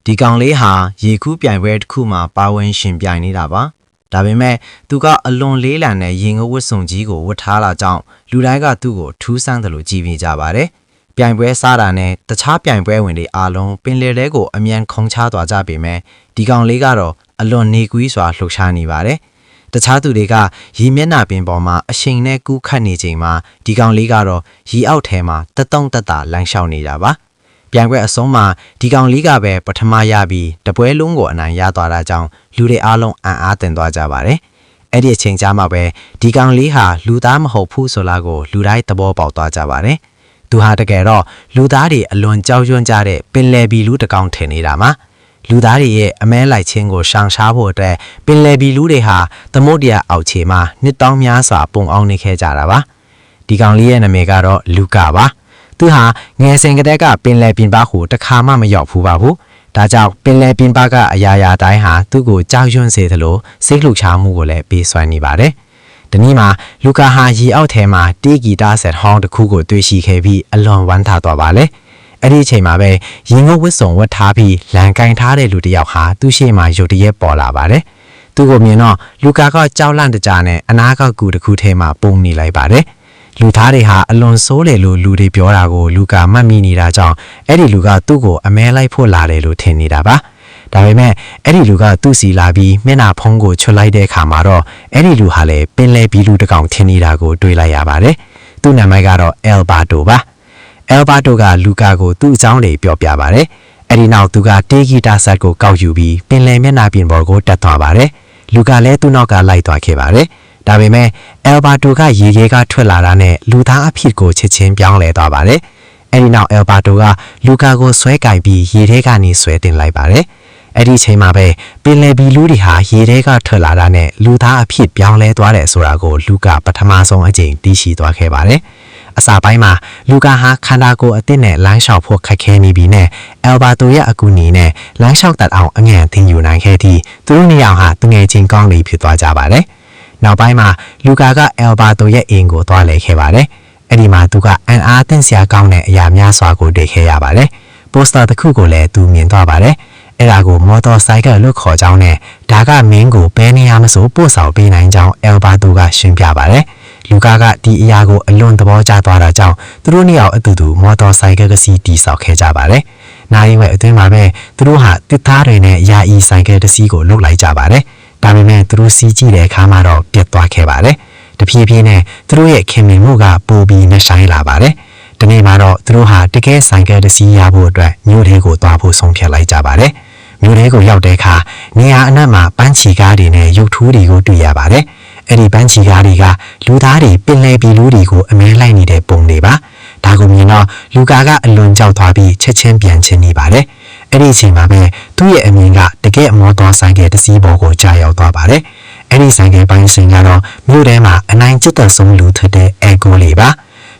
ဒီကောင်လေးဟာရေကူးပြိုင်ပွဲတစ်ခုမှာပါဝင်ရှင်ပြိုင်နေတာပါဒါပေမဲ့သူကအလွန်လေးလံတဲ့ရေငုပ်ဝတ်စုံကြီးကိုဝတ်ထားလာကြောင်းလူတိုင်းကသူ့ကိုထူးဆန်းတယ်လို့ကြည်ပြကြပါတယ်ပြိုင်ပွဲစားတာနဲ့တခြားပြိုင်ပွဲဝင်တွေအားလုံးပင်လယ်ထဲကိုအမြန်ခုန်ချသွားကြပေမဲ့ဒီကောင်လေးကတော့အလွန်နေကွီးစွာလှုပ်ရှားနေပါတယ်တခြားသူတွေကရေမျက်နှာပင်ပေါ်မှာအရှိန်နဲ့ကူးခတ်နေချိန်မှာဒီကောင်လေးကတော့ရေအောက်ထဲမှာတက်တုံတက်တာလမ်းလျှောက်နေတာပါပြိုင်ပွဲအဆုံးမှာဒီကောင်လေးကပဲပထမရပြီးတပွဲလုံးကိုအနိုင်ရသွားတာကြောင့်လူတွေအားလုံးအံ့အားသင့်သွားကြပါတယ်အဲ့ဒီအချိန်ကြာမှပဲဒီကောင်လေးဟာလူသားမဟုတ်ဘူးဆိုလာကိုလူတိုင်းသဘောပေါက်သွားကြပါတယ်သူဟာတကယ်တော့လူသားတွေအလွန်ကြောက်ရွံ့ကြတဲ့ပင်လယ်ဘီလူတစ်ကောင်ထင်နေတာမှာလူသားတွေရဲ့အမဲလိုက်ခြင်းကိုရှောင်ရှားဖို့အတွက်ပင်လယ်ဘီလူတွေဟာသမုဒ္ဒရာအောက်ခြေမှာနှစ်တောင်းများစွာပုံအောင်နေခဲ့ကြတာပါဒီကောင်လေးရဲ့နာမည်ကတော့လူကာပါသူဟာငယ်စဉ်ကတည်းကပင်လယ်ပြင်ပကိုတစ်ခါမှမရောက်ဘူးပါဘူးဒါကြောင့်ပင်လယ်ပြင်ပကအရာရာတိုင်းဟာသူ့ကိုကြောက်ရွံ့စေသလိုစိတ်လှုပ်ရှားမှုကိုလည်းပေးစွမ်းနေပါတယ်ဒီနေ့မှာလူကာဟာရေအောက်ထဲမှာတေးဂီတာဆက်ဟောင်းတစ်ခုကိုတွေ့ရှိခဲ့ပြီးအလွန်ဝမ်းသာသွားပါလေအဲ့ဒီအချိန်မှာပဲရင်ငုပ်ဝတ်စုံဝတ်ထားပြီးလန်ကင်ထားတဲ့လူတစ်ယောက်ဟာသူ့ရှေ့မှာရုတ်တရက်ပေါ်လာပါတယ်သူ့ကိုမြင်တော့လူကာကကြောက်လန့်တကြားနဲ့အနားကကူတစ်ခုထဲမှာပုံနေလိုက်ပါတယ်လူသားတွေဟာအလွန်ဆိုးတယ်လို့လူတွေပြောတာကိုလူကာမှတ်မိနေတာကြောင့်အဲ့ဒီလူကသူ့ကိုအမဲလိုက်ဖို့လာတယ်လို့ထင်နေတာပါဒါပေမဲ့အဲ့ဒီလူကသူ့စီလာပြီးမျက်နှာဖုံးကိုချွတ်လိုက်တဲ့အခါမှာတော့အဲ့ဒီလူဟာလည်းပင်လယ်ဘီလူတစ်ကောင်ထင်နေတာကိုတွေ့လိုက်ရပါတယ်သူ့နာမည်ကတော့အယ်ဘာတိုပါအယ်ဘာတိုကလူကာကိုသူ့အကြောင်းတွေပြောပြပါတယ်အဲ့ဒီနောက်သူကတေးဂီတာဆက်ကိုကောက်ယူပြီးပင်လယ်မျက်နှာပြင်ပေါ်ကိုတက်သွားပါတယ်လူကလည်းသူ့နောက်ကလိုက်သွားခဲ့ပါတယ်ဒါပေမဲ့အယ်ဘာတိုကရေခဲကထွက်လာတာနဲ့လူသားအဖြစ်ကိုချက်ချင်းပြောင်းလဲသွားပါတယ်အဲ့ဒီနောက်အယ်ဘာတိုကလူကာကိုဆွဲကင်ပြီးရေထဲကနေဆွဲတင်လိုက်ပါတယ်အဲ့ဒီချိန်မှာပဲပင်လယ်ဘီလူတွေဟာရေထဲကထွက်လာတာနဲ့လူသားအဖြစ်ပြောင်းလဲသွားတယ်ဆိုတာကိုလူကာပထမဆုံးအကြိမ်သိရှိသွားခဲ့ပါတယ်အစာပိုင်းမှာလူကာဟာခန္ဓာကိုယ်အသစ်နဲ့လမ်းလျှောက်ဖို့ခက်ခဲနေပြီနဲ့အယ်ဘာတိုရဲ့အကူအညီနဲ့လမ်းလျှောက်တတ်အောင်အငြံသင်ယူနိုင်ခဲ့ပြီးသူတို့နှစ်ယောက်ဟာတငယ်ချင်းကောင်းလေးဖြစ်သွားကြပါတယ်နောက်ပိုင်းမှာလူကာကအယ်ဘာတိုရဲ့အိမ်ကိုသွားလဲခဲ့ပါတယ်အဲ့ဒီမှာသူကအန်အားသင့်စရာကောင်းတဲ့အရာများစွာကိုတွေ့ခဲ့ရပါတယ်ပိုစတာတစ်ခုကိုလည်းသူမြင်သွားပါတယ်အဲ့ဒါကိုမော်တော်ဆိုင်ကယ်လို့ခေါ်ကြောင်းနဲ့ဒါကမင်းကိုဘယ်နေရာမဆိုပို့ဆောင်ပေးနိုင်ကြောင်းအယ်ဘာတိုကရှင်းပြပါတယ်လူကာကဒီအရာကိုအလွန်သဘောကျသွားတာကြောင့်သူတို့နှစ်ယောက်အတူတူမော်တော်ဆိုင်ကယ်ကစီးတီးဆောက်ခဲ့ကြပါတယ်နိုင်ရင်ပဲအတွင်းမှာပဲသူတို့ဟာတစ်သားတွေနဲ့ယာအီဆိုင်ကယ်တစ်စီးကိုလုတ်လိုက်ကြပါတယ်ဒါပေမဲ့သူတို့စီးကြည့်တဲ့အခါမှာတော့ပြတ်သွားခဲ့ပါတယ်တဖြည်းဖြည်းနဲ့သူတို့ရဲ့ခင်မင်မှုကပိုပြီးနှဆိုင်လာပါတယ်ဒီနေ့မှာတော့သူတို့ဟာတကယ်ဆိုင်ကယ်တစ်စီးရဖို့အတွက်မြို့ထဲကိုသွားဖို့ဆုံးဖြတ်လိုက်ကြပါတယ်မြို့ထဲကိုရောက်တဲ့အခါနေရာအနှံ့မှာပန်းချီကားတွေနဲ့ရုပ်ထူးတွေကိုတွေ့ရပါတယ်အဲ့ဒီပန်းချီကားတွေကလူသားတွေပင်လယ်ဘီလူတွေကိုအမဲလိုက်နေတဲ့ပုံတွေပါဒါကိုမြင်တော့လူကာကအလွန်ကြောက်သွားပြီးချက်ချင်းပြန်ချင်နေပါတယ်အဲ့ဒီအချိန်မှာပဲသူ့ရဲ့အမြင်ကတကယ်မော်တော်ဆိုင်ကယ်တစ်စီးပေါ်ကိုကြာရောက်သွားပါတယ်အဲ့ဒီဆိုင်ကယ်ပိုင်းရှင်ကတော့မြို့ထဲမှာအနိုင်ကျင့်တဲ့ဆုံးလူထတဲ့အဲကိုလေးပါ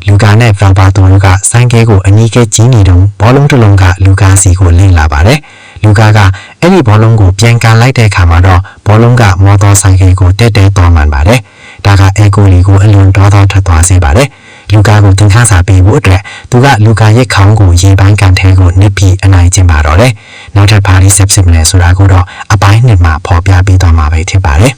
လူကာနဲ့ဗော်ဘာတိုကဆိုင်ကယ်ကိုအနီးကဲကြီးနေတော့ဘောလုံးတစ်လုံးကလူကာစီကိုလင့်လာပါတယ်လူကာကအဲ့ဒီဘောလုံးကိုပြန်ကန်လိုက်တဲ့အခါမှာတော့ဘောလုံးကမော်တော်ဆိုင်ကယ်ကိုတက်တဲသွားမှန်ပါတယ်ဒါကအဲကိုလေးကိုအလွန်ဒေါသထွက်သွားစေပါတယ်လူကာကိုတင်ခါစာပေးဖို့အတွက်သူကလူကာရဲ့ခေါင်းကိုရေပိုင်းကန်ထဲကိုနစ်ပြီးအနိုင်ကျင့်ပါတော့တယ်နောက်ထပ်ဘာတွေဆက်ဖြစ်မလဲဆိုတာကိုတော့အပိုင်းနှစ်မှာဖော်ပြပေးသွားမှာပဲဖြစ်ပါတယ်